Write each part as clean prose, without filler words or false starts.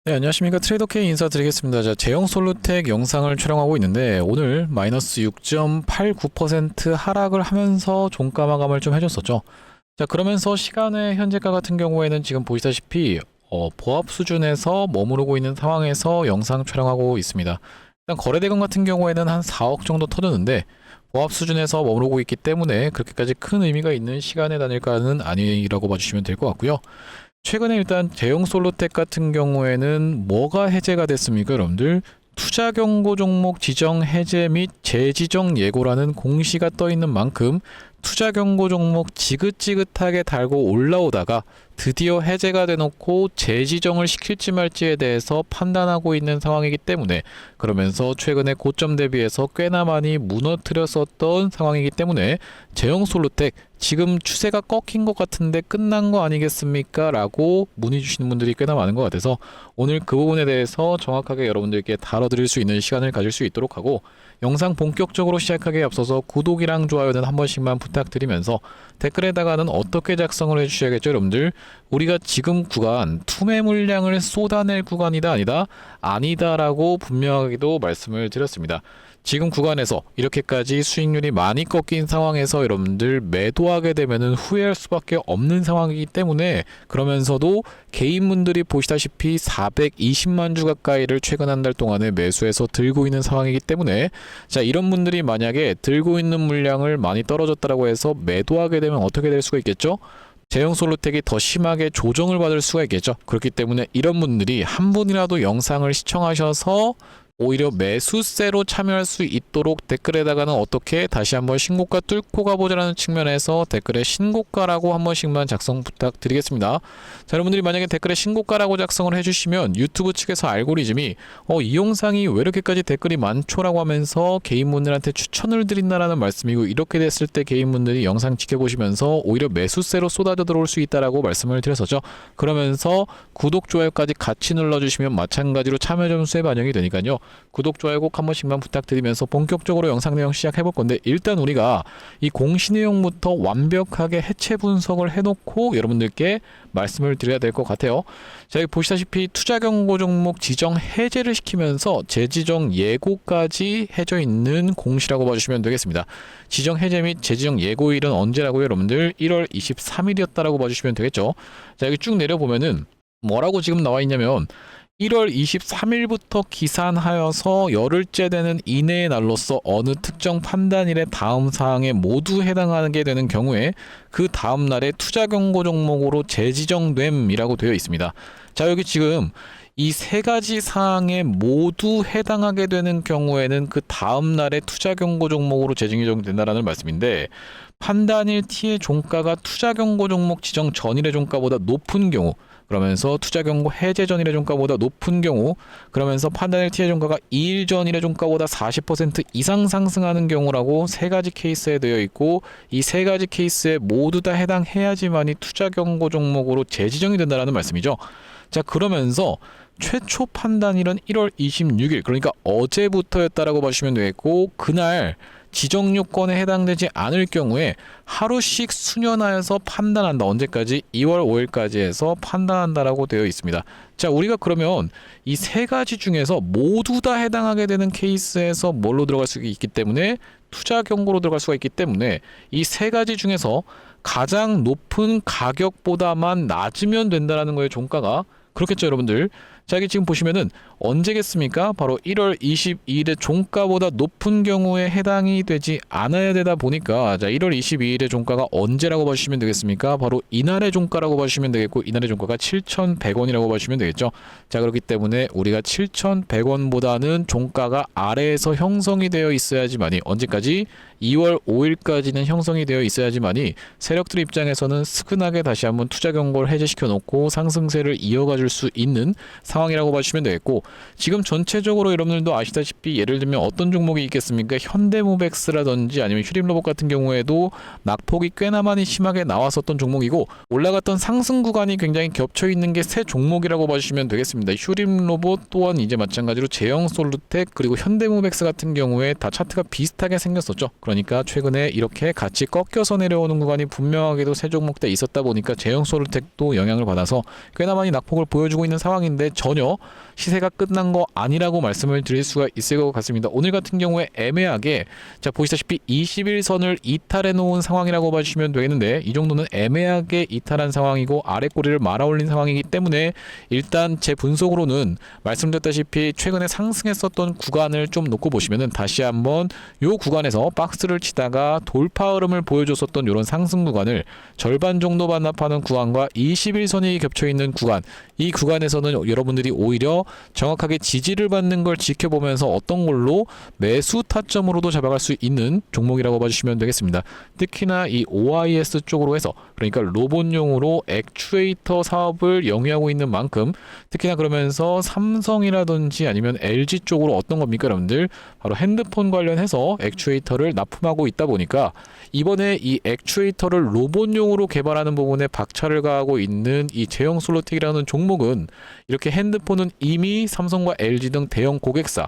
네, 안녕하십니까. 트레이더 K 인사드리겠습니다. 자, 제형 솔루텍 영상을 촬영하고 있는데 오늘 마이너스 6.89% 하락을 하면서 종가 마감을 좀 해줬었죠. 자, 그러면서 시간의 현재가 같은 경우에는 지금 보시다시피 보합 수준에서 머무르고 있는 상황에서 영상 촬영하고 있습니다. 일단 거래대금 같은 경우에는 한 4억 정도 터졌는데 보합 수준에서 머무르고 있기 때문에 그렇게까지 큰 의미가 있는 시간의 단일가는 아니라고 봐주시면 될 것 같고요. 최근에 일단 제형 솔루텍 같은 경우에는 뭐가 해제가 됐습니까, 여러분들? 투자 경고 종목 지정 해제 및 재지정 예고라는 공시가 떠 있는 만큼 투자 경고 종목 지긋지긋하게 달고 올라오다가 드디어 해제가 돼놓고 재지정을 시킬지 말지에 대해서 판단하고 있는 상황이기 때문에, 그러면서 최근에 고점 대비해서 꽤나 많이 무너뜨렸었던 상황이기 때문에 제형 솔루텍 지금 추세가 꺾인 것 같은데 끝난 거 아니겠습니까? 라고 문의 주시는 분들이 꽤나 많은 것 같아서 오늘 그 부분에 대해서 정확하게 여러분들께 다뤄드릴 수 있는 시간을 가질 수 있도록 하고, 영상 본격적으로 시작하기에 앞서서 구독이랑 좋아요는 한 번씩만 부탁드리면서 댓글에다가는 어떻게 작성을 해주셔야겠죠, 여러분들? 우리가 지금 구간 투매 물량을 쏟아낼 구간이다 아니다라고 분명하게도 말씀을 드렸습니다. 지금 구간에서 이렇게까지 수익률이 많이 꺾인 상황에서 여러분들 매도하게 되면은 후회할 수밖에 없는 상황이기 때문에, 그러면서도 개인분들이 보시다시피 420만 주 가까이를 최근 한 달 동안에 매수해서 들고 있는 상황이기 때문에, 자, 이런 분들이 만약에 들고 있는 물량을 많이 떨어졌다라고 해서 매도하게 되면 어떻게 될 수가 있겠죠? 제형 솔루텍이 더 심하게 조정을 받을 수가 있겠죠. 그렇기 때문에 이런 분들이 한 분이라도 영상을 시청하셔서 오히려 매수세로 참여할 수 있도록 댓글에다가는 어떻게 다시 한번 신고가 뚫고 가보자라는 측면에서 댓글에 신고가라고 한 번씩만 작성 부탁드리겠습니다. 자, 여러분들이 만약에 댓글에 신고가라고 작성을 해주시면 유튜브 측에서 알고리즘이 이 영상이 왜 이렇게까지 댓글이 많죠라고 하면서 개인분들한테 추천을 드린다라는 말씀이고, 이렇게 됐을 때 개인분들이 영상 지켜보시면서 오히려 매수세로 쏟아져 들어올 수 있다라고 말씀을 드렸었죠. 그러면서 구독, 좋아요까지 같이 눌러주시면 마찬가지로 참여 점수에 반영이 되니까요. 구독, 좋아요 꼭 한 번씩만 부탁드리면서 본격적으로 영상 내용 시작해볼 건데, 일단 우리가 이 공시 내용부터 완벽하게 해체 분석을 해놓고 여러분들께 말씀을 드려야 될 것 같아요. 자, 여기 보시다시피 투자 경고 종목 지정 해제를 시키면서 재지정 예고까지 해져 있는 공시라고 봐주시면 되겠습니다. 지정 해제 및 재지정 예고일은 언제라고요, 여러분들? 1월 23일이었다라고 봐주시면 되겠죠. 자, 여기 쭉 내려보면은 뭐라고 지금 나와 있냐면 1월 23일부터 기산하여서 열흘째 되는 이내의 날로서 어느 특정 판단일의 다음 사항에 모두 해당하게 되는 경우에 그 다음 날에 투자 경고 종목으로 재지정됨이라고 되어 있습니다. 자, 여기 지금 이 세 가지 사항에 모두 해당하게 되는 경우에는 그 다음 날에 투자 경고 종목으로 재지정된다라는 말씀인데, 판단일 T의 종가가 투자 경고 종목 지정 전일의 종가보다 높은 경우, 그러면서 투자 경고 해제 전일의 종가보다 높은 경우, 그러면서 판단일 T의 종가가 2일 전일의 종가보다 40% 이상 상승하는 경우라고 세 가지 케이스에 되어 있고, 이 세 가지 케이스에 모두 다 해당해야지만이 투자 경고 종목으로 재지정이 된다는 말씀이죠. 자, 그러면서 최초 판단일은 1월 26일, 그러니까 어제부터였다라고 봐주시면 되겠고, 그날 지정 요건에 해당되지 않을 경우에 하루씩 수년하여서 판단한다. 언제까지? 2월 5일까지 해서 판단한다라고 되어 있습니다. 자, 우리가 그러면 이 세 가지 중에서 모두 다 해당하게 되는 케이스에서 뭘로 들어갈 수 있기 때문에, 투자 경고로 들어갈 수가 있기 때문에 이 세 가지 중에서 가장 높은 가격보다만 낮으면 된다라는 거예요, 종가가. 그렇겠죠, 여러분들? 자, 여기 지금 보시면은 언제겠습니까? 바로 1월 22일의 종가보다 높은 경우에 해당이 되지 않아야 되다 보니까, 자, 1월 22일의 종가가 언제라고 봐주시면 되겠습니까? 바로 이날의 종가라고 봐주시면 되겠고, 이날의 종가가 7,100원이라고 봐주시면 되겠죠. 자, 그렇기 때문에 우리가 7,100원보다는 종가가 아래에서 형성이 되어 있어야지만이, 언제까지? 2월 5일까지는 형성이 되어 있어야지만이 세력들 입장에서는 스근하게 다시 한번 투자 경고를 해제시켜 놓고 상승세를 이어가 줄 수 있는 상황이라고 봐주시면 되겠고, 지금 전체적으로 여러분들도 아시다시피 예를 들면 어떤 종목이 있겠습니까? 현대모백스라든지 아니면 휴림로봇 같은 경우에도 낙폭이 꽤나 많이 심하게 나왔었던 종목이고, 올라갔던 상승 구간이 굉장히 겹쳐 있는 게 세 종목이라고 봐주시면 되겠습니다. 휴림로봇 또한 이제 마찬가지로 제형 솔루텍 그리고 현대모백스 같은 경우에 다 차트가 비슷하게 생겼었죠. 그러니까 최근에 이렇게 같이 꺾여서 내려오는 구간이 분명하게도 세 종목대 있었다 보니까 제형 솔루텍도 영향을 받아서 꽤나 많이 낙폭을 보여주고 있는 상황인데, 전혀 시세가 끝난 거 아니라고 말씀을 드릴 수가 있을 것 같습니다. 오늘 같은 경우에 애매하게 자 보시다시피 21선을 이탈해 놓은 상황이라고 봐주시면 되겠는데, 이 정도는 애매하게 이탈한 상황이고 아래 꼬리를 말아 올린 상황이기 때문에 일단 제 분석으로는 말씀드렸다시피 최근에 상승했었던 구간을 좀 놓고 보시면은 다시 한번 요 구간에서 박스를 치다가 돌파 흐름을 보여줬었던 이런 상승 구간을 절반 정도 반납하는 구간과 21선이 겹쳐 있는 구간, 이 구간에서는 여러분들이 오히려 정확하게 지지를 받는 걸 지켜보면서 어떤 걸로 매수 타점으로도 잡아갈 수 있는 종목이라고 봐주시면 되겠습니다. 특히나 이 OIS 쪽으로 해서, 그러니까 로봇용으로 액추에이터 사업을 영위하고 있는 만큼, 특히나 그러면서 삼성이라든지 아니면 LG 쪽으로 어떤 겁니까 여러분들, 바로 핸드폰 관련해서 액추에이터를 납품하고 있다 보니까 이번에 이 액추에이터를 로봇용으로 개발하는 부분에 박차를 가하고 있는 이 제형 솔로텍이라는 종목은, 이렇게 핸드폰은 이미 삼성과 LG 등 대형 고객사,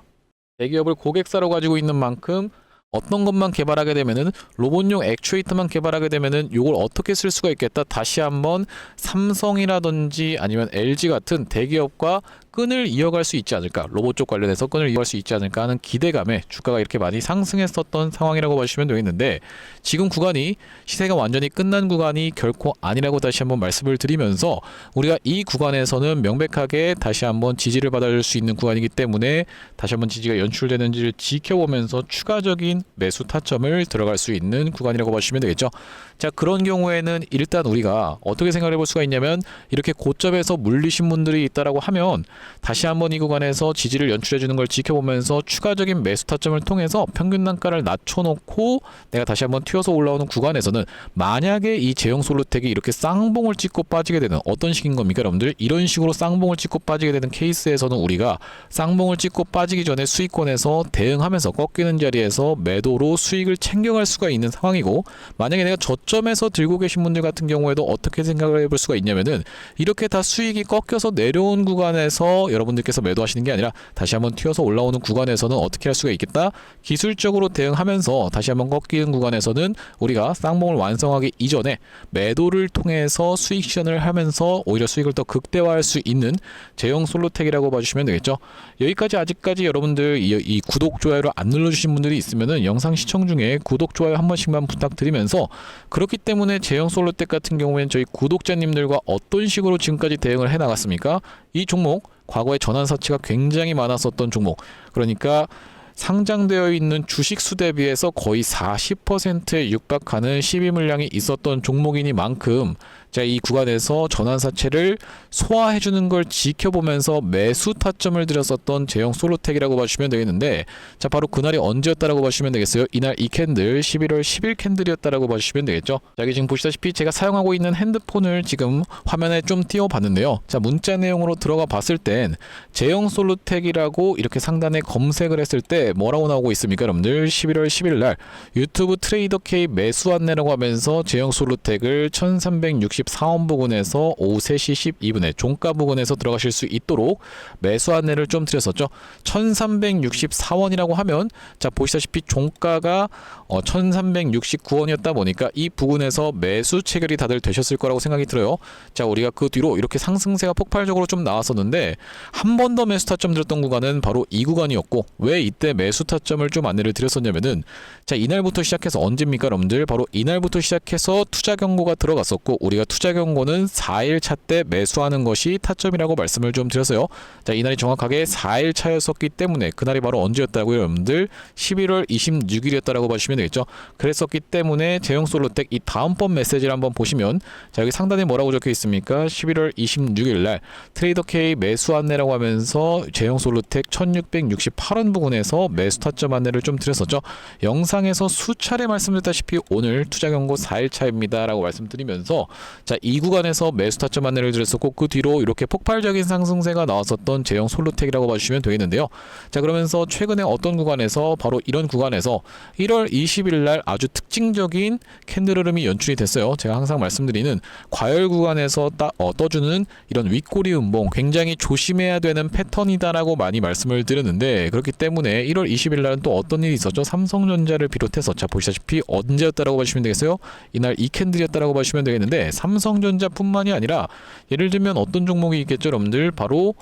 대기업을 고객사로 가지고 있는 만큼 어떤 것만 개발하게 되면은, 로봇용 액추에이터만 개발하게 되면은 요걸 어떻게 쓸 수가 있겠다, 다시 한번 삼성이라든지 아니면 LG 같은 대기업과 끈을 이어갈 수 있지 않을까, 로봇 쪽 관련해서 끈을 이어갈 수 있지 않을까 하는 기대감에 주가가 이렇게 많이 상승했었던 상황이라고 보시면 되겠는데, 지금 구간이 시세가 완전히 끝난 구간이 결코 아니라고 다시 한번 말씀을 드리면서, 우리가 이 구간에서는 명백하게 다시 한번 지지를 받아줄 수 있는 구간이기 때문에 다시 한번 지지가 연출되는지를 지켜보면서 추가적인 매수 타점을 들어갈 수 있는 구간이라고 보시면 되겠죠. 자, 그런 경우에는 일단 우리가 어떻게 생각해 볼 수가 있냐면, 이렇게 고점에서 물리신 분들이 있다라고 하면 다시 한번 이 구간에서 지지를 연출해 주는 걸 지켜보면서 추가적인 매수 타점을 통해서 평균 단가를 낮춰놓고 내가 다시 한번 튀어서 올라오는 구간에서는, 만약에 이 제형 솔루텍이 이렇게 쌍봉을 찍고 빠지게 되는, 어떤 식인 겁니까 여러분들, 이런 식으로 쌍봉을 찍고 빠지게 되는 케이스에서는 우리가 쌍봉을 찍고 빠지기 전에 수익권에서 대응하면서 꺾이는 자리에서 매도로 수익을 챙겨갈 수가 있는 상황이고, 만약에 내가 저점에서 들고 계신 분들 같은 경우에도 어떻게 생각을 해볼 수가 있냐면은, 이렇게 다 수익이 꺾여서 내려온 구간에서 여러분들께서 매도하시는 게 아니라 다시 한번 튀어서 올라오는 구간에서는 어떻게 할 수가 있겠다, 기술적으로 대응하면서 다시 한번 꺾이는 구간에서는 우리가 쌍봉을 완성하기 이전에 매도를 통해서 수익 실현을 하면서 오히려 수익을 더 극대화할 수 있는 제형 솔로텍이라고 봐주시면 되겠죠. 여기까지 아직까지 여러분들 이 구독 좋아요를 안 눌러주신 분들이 있으면은 영상 시청 중에 구독 좋아요 한 번씩만 부탁드리면서, 그렇기 때문에 제형 솔로텍 같은 경우에는 저희 구독자님들과 어떤 식으로 지금까지 대응을 해 나갔습니까? 이 종목 과거에 전환사치가 굉장히 많았었던 종목, 그러니까 상장되어 있는 주식 수 대비해서 거의 40%에 육박하는 시비 물량이 있었던 종목이니만큼, 자, 이 구간에서 전환사채를 소화해주는 걸 지켜보면서 매수 타점을 들였었던 제형 솔로텍이라고 봐주시면 되겠는데, 자, 바로 그날이 언제였다라고 봐주시면 되겠어요. 이날 이 캔들 11월 10일 캔들이었다라고 봐주시면 되겠죠. 자, 여기 지금 보시다시피 제가 사용하고 있는 핸드폰을 지금 화면에 좀 띄워봤는데요. 자, 문자 내용으로 들어가 봤을 땐 제형 솔로텍이라고 이렇게 상단에 검색을 했을 때 뭐라고 나오고 있습니까 여러분들? 11월 10일 날 유튜브 트레이더 K 매수 안내라고 하면서 제형 솔로텍을 1364원 부근에서 오후 3시 12분에 종가 부근에서 들어가실 수 있도록 매수 안내를 좀 드렸었죠. 1364원이라고 하면, 자, 보시다시피 종가가 1369원이었다 보니까 이 부근에서 매수 체결이 다들 되셨을 거라고 생각이 들어요. 자, 우리가 그 뒤로 이렇게 상승세가 폭발적으로 좀 나왔었는데, 한 번 더 매수 타점 들었던 구간은 바로 이 구간이었고, 왜 이때 매수 타점을 좀 안내를 드렸었냐면은, 자, 이날부터 시작해서 언제입니까 여러분들? 바로 이날부터 시작해서 투자 경고가 들어갔었고, 우리가 투자 경고는 4일 차 때 매수하는 것이 타점이라고 말씀을 좀 드렸어요. 자, 이날이 정확하게 4일 차였었기 때문에, 그날이 바로 언제였다고요 여러분들? 11월 26일이었다라고 봐주시면 되겠죠. 그랬었기 때문에 제형 솔로텍 이 다음번 메시지를 한번 보시면, 자, 여기 상단에 뭐라고 적혀 있습니까? 11월 26일 날 트레이더 K 매수 안내라고 하면서 제형 솔로텍 1668원 부근에서 매수 타점 안내를 좀 드렸었죠. 영상에서 수차례 말씀드렸다시피 오늘 투자 경고 4일 차입니다 라고 말씀드리면서, 자, 이 구간에서 매수 타점 안내를 드렸었고, 그 뒤로 이렇게 폭발적인 상승세가 나왔었던 제형 솔로텍이라고 봐주시면 되겠는데요. 자, 그러면서 최근에 어떤 구간에서, 바로 이런 구간에서 1월 20일 날 아주 특징적인 캔들 흐름이 연출이 됐어요. 제가 항상 말씀드리는 과열 구간에서 떠주는 이런 윗꼬리 음봉, 굉장히 조심해야 되는 패턴이다라고 많이 말씀을 드렸는데, 그렇기 때문에 1월 20일 날은 또 어떤 일이 있었죠? 삼성전자를 비롯해서, 자, 보시다시피 언제였다라고 봐주시면 되겠어요? 이날 이 캔들이었다라고 봐주시면 되겠는데, 삼성전자뿐만이 아니라 예를 들면 어떤 종목이 있겠죠 여러분들? 바로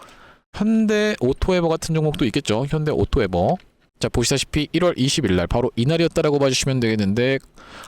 현대 오토에버 같은 종목도 있겠죠. 현대 오토에버. 자, 보시다시피 1월 20일 날 바로 이날이었다라고 봐주시면 되겠는데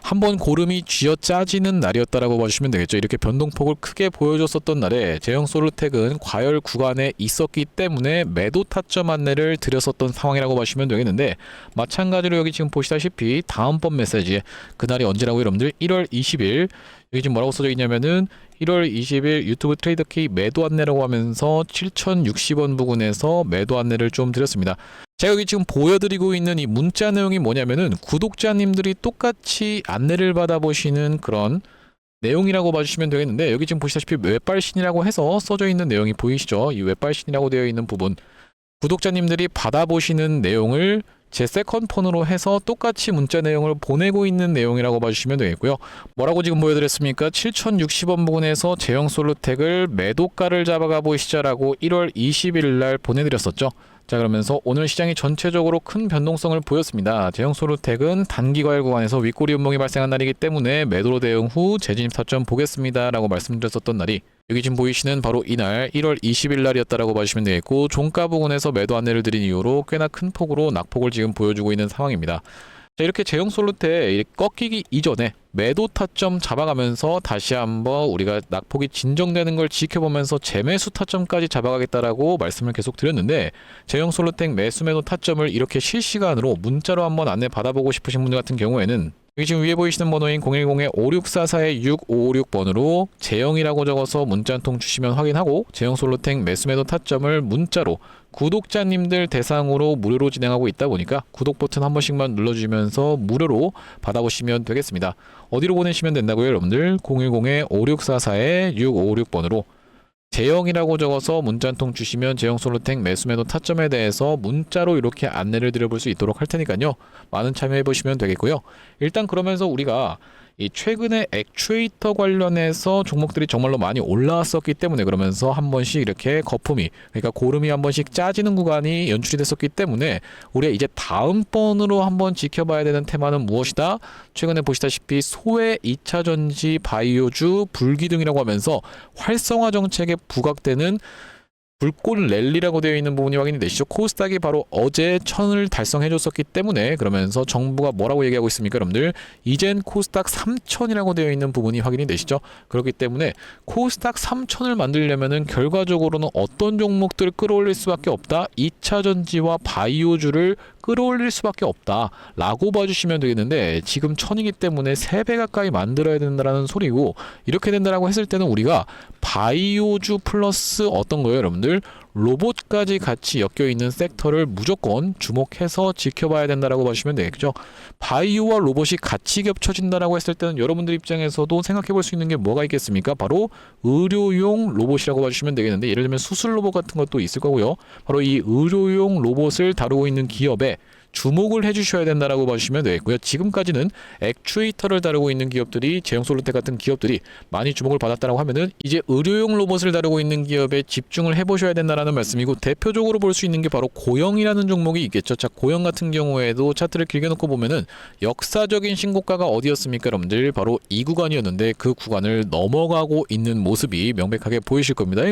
한번 고름이 쥐어 짜지는 날이었다라고 봐주시면 되겠죠. 이렇게 변동폭을 크게 보여줬었던 날에 제형솔루텍은 과열 구간에 있었기 때문에 매도 타점 안내를 드렸었던 상황이라고 봐주시면 되겠는데, 마찬가지로 여기 지금 보시다시피 다음번 메시지에 그날이 언제라고 여러분들 1월 20일 여기 지금 뭐라고 써져 있냐면은 1월 20일 유튜브 트레이더 K 매도 안내라고 하면서 7060원 부근에서 매도 안내를 좀 드렸습니다. 제가 여기 지금 보여드리고 있는 이 문자 내용이 뭐냐면은 구독자님들이 똑같이 안내를 받아보시는 그런 내용이라고 봐주시면 되겠는데, 여기 지금 보시다시피 웹발신이라고 해서 써져 있는 내용이 보이시죠? 이 웹발신이라고 되어 있는 부분, 구독자님들이 받아보시는 내용을 제 세컨폰으로 해서 똑같이 문자 내용을 보내고 있는 내용이라고 봐주시면 되겠고요. 뭐라고 지금 보여드렸습니까? 7060원 부근에서 제형솔루텍을 매도가를 잡아가 보시자라고 1월 20일 날 보내드렸었죠. 자, 그러면서 오늘 시장이 전체적으로 큰 변동성을 보였습니다. 제형솔루텍은 단기 과열 구간에서 윗꼬리 운봉이 발생한 날이기 때문에 매도로 대응 후 재진입 타점 보겠습니다 라고 말씀드렸었던 날이 여기 지금 보이시는 바로 이날 1월 20일 날이었다라고 봐주시면 되겠고, 종가 부근에서 매도 안내를 드린 이후로 꽤나 큰 폭으로 낙폭을 지금 보여주고 있는 상황입니다. 자, 이렇게 제형솔루텍 꺾이기 이전에 매도 타점 잡아가면서 다시 한번 우리가 낙폭이 진정되는 걸 지켜보면서 재매수 타점까지 잡아가겠다라고 말씀을 계속 드렸는데, 제형솔루텍 매수 매도 타점을 이렇게 실시간으로 문자로 한번 안내 받아보고 싶으신 분들 같은 경우에는 여기 지금 위에 보이시는 번호인 010-5644-6556번으로 제형이라고 적어서 문자 한 통 주시면 확인하고, 제형솔루텍 매수 매도 타점을 문자로 구독자님들 대상으로 무료로 진행하고 있다 보니까 구독 버튼 한 번씩만 눌러주시면서 무료로 받아보시면 되겠습니다. 어디로 보내시면 된다고요, 여러분들? 010-5644-6556번으로 제형이라고 적어서 문자 한 통 주시면 제형솔루텍 매수 매도 타점에 대해서 문자로 이렇게 안내를 드려볼 수 있도록 할 테니까요. 많은 참여해 보시면 되겠고요. 일단 그러면서 우리가 이 최근에 액추에이터 관련해서 종목들이 정말로 많이 올라왔었기 때문에, 그러면서 한 번씩 이렇게 거품이, 그러니까 고름이 한 번씩 짜지는 구간이 연출이 됐었기 때문에 우리가 이제 다음번으로 한번 지켜봐야 되는 테마는 무엇이다? 최근에 보시다시피 소외 2차 전지 바이오주 불기둥이라고 하면서 활성화 정책에 부각되는 불꽃 랠리라고 되어 있는 부분이 확인이 되시죠. 코스닥이 바로 어제 1000을 달성해줬었기 때문에, 그러면서 정부가 뭐라고 얘기하고 있습니까, 여러분들? 이젠 코스닥 3000이라고 되어 있는 부분이 확인이 되시죠. 그렇기 때문에 코스닥 3000을 만들려면은 결과적으로는 어떤 종목들을 끌어올릴 수밖에 없다. 2차 전지와 바이오주를 끌어올릴 수밖에 없다 라고 봐주시면 되겠는데, 지금 1000이기 때문에 3배 가까이 만들어야 된다라는 소리고, 이렇게 된다라고 했을 때는 우리가 바이오주 플러스 어떤 거예요, 여러분들? 로봇까지 같이 엮여있는 섹터를 무조건 주목해서 지켜봐야 된다라고 봐주시면 되겠죠. 바이오와 로봇이 같이 겹쳐진다라고 했을 때는 여러분들 입장에서도 생각해 볼 수 있는 게 뭐가 있겠습니까? 바로 의료용 로봇이라고 봐주시면 되겠는데, 예를 들면 수술 로봇 같은 것도 있을 거고요. 바로 이 의료용 로봇을 다루고 있는 기업에 주목을 해주셔야 된다라고 봐주시면 되겠고요. 지금까지는 액추에이터를 다루고 있는 기업들이, 제형솔루텍 같은 기업들이 많이 주목을 받았다라고 하면은 이제 의료용 로봇을 다루고 있는 기업에 집중을 해보셔야 된다라는 말씀이고, 대표적으로 볼 수 있는 게 바로 고영이라는 종목이 있겠죠. 자, 고영 같은 경우에도 차트를 길게 놓고 보면은 역사적인 신고가가 어디였습니까, 여러분들? 바로 이 구간이었는데 그 구간을 넘어가고 있는 모습이 명백하게 보이실 겁니다.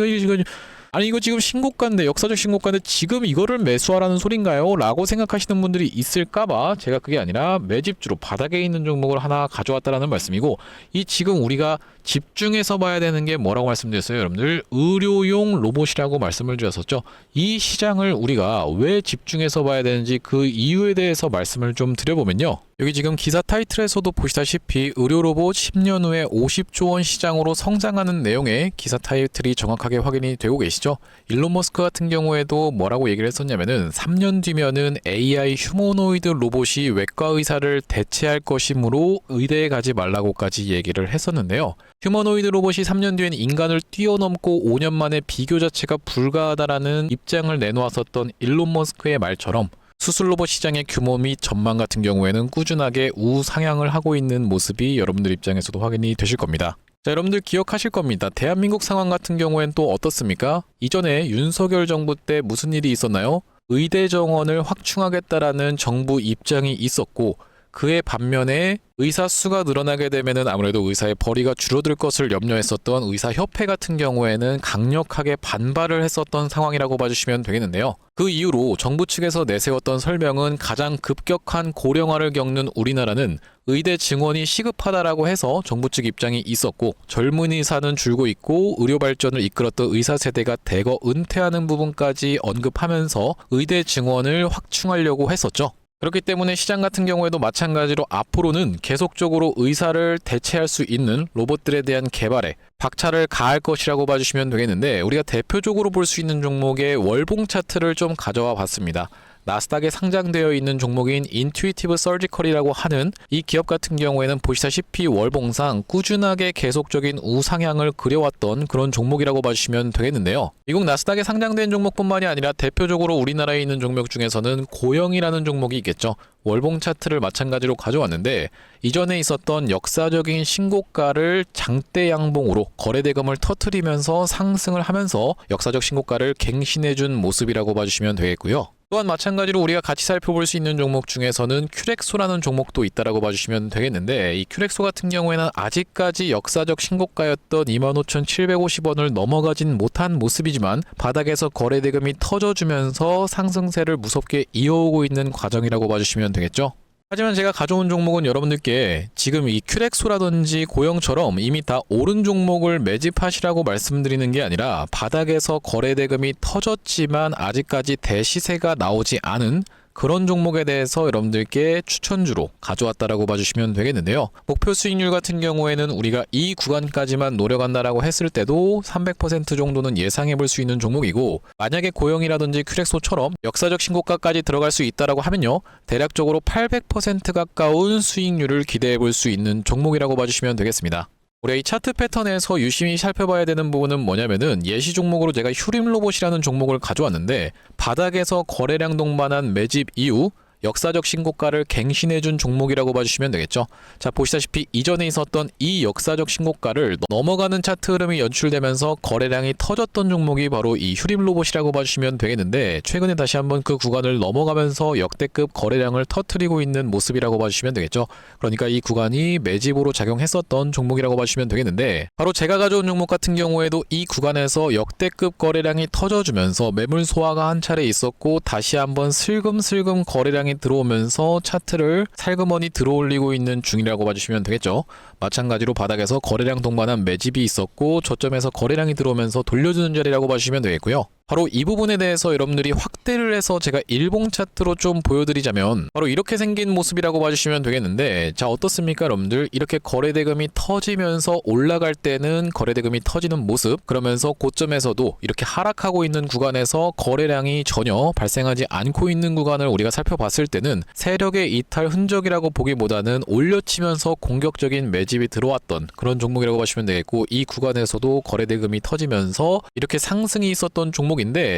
이거 지금 신고가인데, 역사적 신고가인데 지금 이거를 매수하라는 소린가요? 라고 생각하시는 분들이 있을까봐 제가 그게 아니라 매집주로 바닥에 있는 종목을 하나 가져왔다라는 말씀이고, 이 지금 우리가 집중해서 봐야 되는 게 뭐라고 말씀드렸어요, 여러분들? 의료용 로봇이라고 말씀을 드렸었죠. 이 시장을 우리가 왜 집중해서 봐야 되는지 그 이유에 대해서 말씀을 좀 드려보면요, 여기 지금 기사 타이틀에서도 보시다시피 의료 로봇 10년 후에 50조 원 시장으로 성장하는 내용의 기사 타이틀이 정확하게 확인이 되고 계시죠. 일론 머스크 같은 경우에도 뭐라고 얘기를 했었냐면은 3년 뒤면은 AI 휴머노이드 로봇이 외과 의사를 대체할 것이므로 의대에 가지 말라고까지 얘기를 했었는데요. 휴머노이드 로봇이 3년 뒤엔 인간을 뛰어넘고 5년 만에 비교 자체가 불가하다라는 입장을 내놓았었던 일론 머스크의 말처럼 수술 로봇 시장의 규모 및 전망 같은 경우에는 꾸준하게 우상향을 하고 있는 모습이 여러분들 입장에서도 확인이 되실 겁니다. 자, 여러분들 기억하실 겁니다. 대한민국 상황 같은 경우엔 또 어떻습니까? 이전에 윤석열 정부 때 무슨 일이 있었나요? 의대 정원을 확충하겠다라는 정부 입장이 있었고, 그의 반면에 의사 수가 늘어나게 되면은 아무래도 의사의 벌이가 줄어들 것을 염려했었던 의사협회 같은 경우에는 강력하게 반발을 했었던 상황이라고 봐주시면 되겠는데요. 그 이후로 정부 측에서 내세웠던 설명은 가장 급격한 고령화를 겪는 우리나라는 의대 증원이 시급하다라고 해서 정부 측 입장이 있었고, 젊은 의사는 줄고 있고 의료 발전을 이끌었던 의사 세대가 대거 은퇴하는 부분까지 언급하면서 의대 증원을 확충하려고 했었죠. 그렇기 때문에 시장 같은 경우에도 마찬가지로 앞으로는 계속적으로 의사를 대체할 수 있는 로봇들에 대한 개발에 박차를 가할 것이라고 봐주시면 되겠는데, 우리가 대표적으로 볼 수 있는 종목의 월봉 차트를 좀 가져와 봤습니다. 나스닥에 상장되어 있는 종목인 인투이티브 서지컬이라고 하는 이 기업 같은 경우에는 보시다시피 월봉상 꾸준하게 계속적인 우상향을 그려왔던 그런 종목이라고 봐주시면 되겠는데요. 미국 나스닥에 상장된 종목뿐만이 아니라 대표적으로 우리나라에 있는 종목 중에서는 고영이라는 종목이 있겠죠. 월봉 차트를 마찬가지로 가져왔는데, 이전에 있었던 역사적인 신고가를 장대 양봉으로 거래대금을 터뜨리면서 상승을 하면서 역사적 신고가를 갱신해준 모습이라고 봐주시면 되겠고요. 또한 마찬가지로 우리가 같이 살펴볼 수 있는 종목 중에서는 큐렉소라는 종목도 있다라고 봐주시면 되겠는데, 이 큐렉소 같은 경우에는 아직까지 역사적 신고가였던 25,750원을 넘어가진 못한 모습이지만 바닥에서 거래대금이 터져주면서 상승세를 무섭게 이어오고 있는 과정이라고 봐주시면 되겠죠. 하지만 제가 가져온 종목은 여러분들께 지금 이 큐렉소라든지 고영처럼 이미 다 오른 종목을 매집하시라고 말씀드리는 게 아니라, 바닥에서 거래대금이 터졌지만 아직까지 대시세가 나오지 않은 그런 종목에 대해서 여러분들께 추천주로 가져왔다라고 봐주시면 되겠는데요. 목표 수익률 같은 경우에는 우리가 이 구간까지만 노려간다라고 했을 때도 300% 정도는 예상해 볼 수 있는 종목이고, 만약에 고영이라든지 큐렉소처럼 역사적 신고가까지 들어갈 수 있다라고 하면요, 대략적으로 800% 가까운 수익률을 기대해 볼 수 있는 종목이라고 봐주시면 되겠습니다. 우리 이 차트 패턴에서 유심히 살펴봐야 되는 부분은 뭐냐면은, 예시 종목으로 제가 휴림로봇이라는 종목을 가져왔는데, 바닥에서 거래량 동반한 매집 이후 역사적 신고가를 갱신해준 종목이라고 봐주시면 되겠죠. 자, 보시다시피 이전에 있었던 이 역사적 신고가를 넘어가는 차트 흐름이 연출되면서 거래량이 터졌던 종목이 바로 이 휴림로봇이라고 봐주시면 되겠는데, 최근에 다시 한번 그 구간을 넘어가면서 역대급 거래량을 터뜨리고 있는 모습이라고 봐주시면 되겠죠. 그러니까 이 구간이 매집으로 작용했었던 종목이라고 봐주시면 되겠는데, 바로 제가 가져온 종목 같은 경우에도 이 구간에서 역대급 거래량이 터져주면서 매물 소화가 한 차례 있었고, 다시 한번 슬금슬금 거래량이 들어오면서 차트를 살그머니 들어올리고 있는 중이라고 봐주시면 되겠죠. 마찬가지로 바닥에서 거래량 동반한 매집이 있었고, 저점에서 거래량이 들어오면서 돌려주는 자리라고 봐주시면 되겠고요. 바로 이 부분에 대해서 여러분들이 확대를 해서 제가 일봉 차트로 좀 보여드리자면, 바로 이렇게 생긴 모습이라고 봐주시면 되겠는데, 자, 어떻습니까 여러분들? 이렇게 거래대금이 터지면서 올라갈 때는 거래대금이 터지는 모습, 그러면서 고점에서도 이렇게 하락하고 있는 구간에서 거래량이 전혀 발생하지 않고 있는 구간을 우리가 살펴봤을 때는 세력의 이탈 흔적이라고 보기보다는 올려치면서 공격적인 매집이 들어왔던 그런 종목이라고 보시면 되겠고, 이 구간에서도 거래대금이 터지면서 이렇게 상승이 있었던 종목인데,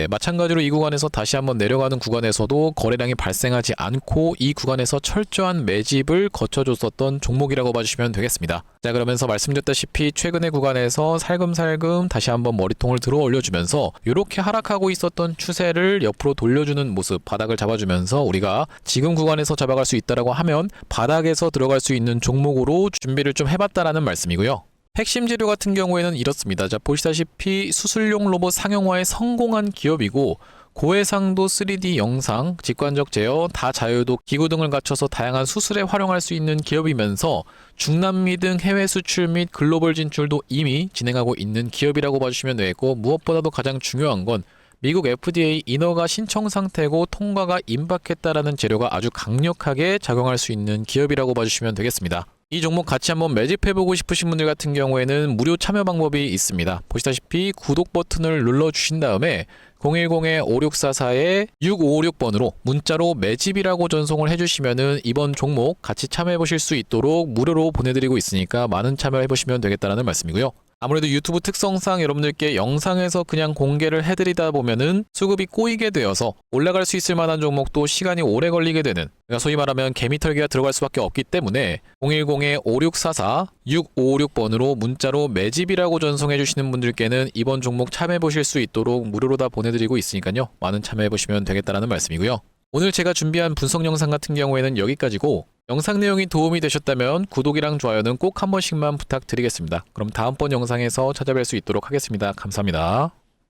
마찬가지로 이 구간에서 다시 한번 내려가는 구간에서도 거래량이 발생하지 않고 이 구간에서 철저한 매집을 거쳐줬었던 종목이라고 봐주시면 되겠습니다. 자, 그러면서 말씀드렸다시피 최근의 구간에서 살금살금 다시 한번 머리통을 들어 올려주면서 이렇게 하락하고 있었던 추세를 옆으로 돌려주는 모습, 바닥을 잡아주면서 우리가 지금 구간에서 잡아갈 수 있다라고 하면 바닥에서 들어갈 수 있는 종목으로 준비를 좀 해봤다라는 말씀이고요. 핵심 재료 같은 경우에는 이렇습니다. 자, 보시다시피 수술용 로봇 상용화에 성공한 기업이고, 고해상도 3D 영상, 직관적 제어, 다자유도 기구 등을 갖춰서 다양한 수술에 활용할 수 있는 기업이면서 중남미 등 해외 수출 및 글로벌 진출도 이미 진행하고 있는 기업이라고 봐주시면 되겠고, 무엇보다도 가장 중요한 건 미국 FDA 인허가 신청 상태고 통과가 임박했다라는 재료가 아주 강력하게 작용할 수 있는 기업이라고 봐주시면 되겠습니다. 이 종목 같이 한번 매집해보고 싶으신 분들 같은 경우에는 무료 참여 방법이 있습니다. 보시다시피 구독 버튼을 눌러주신 다음에 010-5644-6556번으로 문자로 매집이라고 전송을 해주시면은 이번 종목 같이 참여해보실 수 있도록 무료로 보내드리고 있으니까 많은 참여해보시면 되겠다는 말씀이고요. 아무래도 유튜브 특성상 여러분들께 영상에서 그냥 공개를 해드리다 보면은 수급이 꼬이게 되어서 올라갈 수 있을 만한 종목도 시간이 오래 걸리게 되는, 그러니까 소위 말하면 개미털기가 들어갈 수밖에 없기 때문에 010-5644-6556번으로 문자로 매집이라고 전송해 주시는 분들께는 이번 종목 참여해 보실 수 있도록 무료로 다 보내드리고 있으니까요, 많은 참여해 보시면 되겠다는 말씀이고요. 오늘 제가 준비한 분석 영상 같은 경우에는 여기까지고 영상 내용이 도움이 되셨다면 구독이랑 좋아요는 꼭 한 번씩만 부탁드리겠습니다. 그럼 다음번 영상에서 찾아뵐 수 있도록 하겠습니다. 감사합니다.